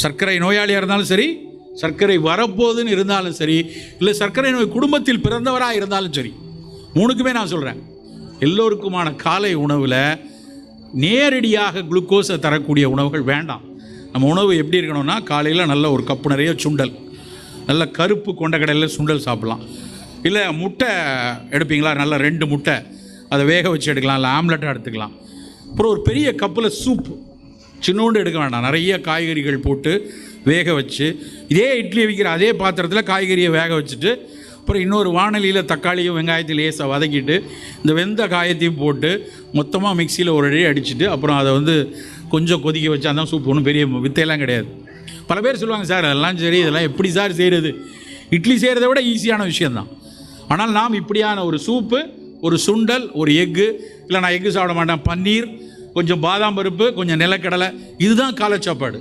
சர்க்கரை நோயாளியாக இருந்தாலும் சரி, சர்க்கரை வரப்போகுதுன்னு இருந்தாலும் சரி, இல்லை சர்க்கரை நோய் குடும்பத்தில் பிறந்தவராக இருந்தாலும் சரி, மூணுக்குமே நான் சொல்கிறேன், எல்லோருக்குமான காலை உணவில் நேரடியாக குளுக்கோஸை தரக்கூடிய உணவுகள் வேண்டாம். நம்ம உணவு எப்படி இருக்கணும்னா, காலையில் நல்ல ஒரு கப்பு நிறைய சுண்டல், நல்ல கருப்பு கொண்டக்கடலையில் சுண்டல் சாப்பிட்லாம். இல்லை முட்டை எடுப்பீங்களா, நல்ல 2 முட்டை அதை வேக வச்சு எடுக்கலாம், இல்லை ஆம்லெட்டாக எடுத்துக்கலாம். அப்புறம் ஒரு பெரிய கப்பில் சூப், சின்னோண்டு எடுக்க வேண்டாம், நிறைய காய்கறிகள் போட்டு வேக வச்சு, இதே இட்லி வைக்கிற அதே பாத்திரத்தில் காய்கறியை வேக வச்சுட்டு, அப்புறம் இன்னொரு வாணலியில் தக்காளியும் வெங்காயத்தையும் லேசாக வதக்கிட்டு இந்த வெந்த காயத்தையும் போட்டு மொத்தமாக மிக்சியில் ஒரு அடி அடிச்சுட்டு, அப்புறம் அதை கொஞ்சம் கொதிக்க வச்சு, அதான் சூப். ஒன்றும் பெரிய வித்தையெல்லாம் கிடையாது. பல பேர் சொல்லுவாங்க, சார் அதெல்லாம் சரி, இதெல்லாம் எப்படி சார் செய்கிறது? இட்லி செய்கிறத விட ஈஸியான விஷயந்தான். ஆனால் நாம் இப்படியான ஒரு சூப்பு, ஒரு சுண்டல், ஒரு எக்கு, இல்லை நான் எக்கு சாப்பிட மாட்டேன், பன்னீர், கொஞ்சம் பாதாம் பருப்பு, கொஞ்சம் நிலக்கடலை, இதுதான் காலை சாப்பாடு.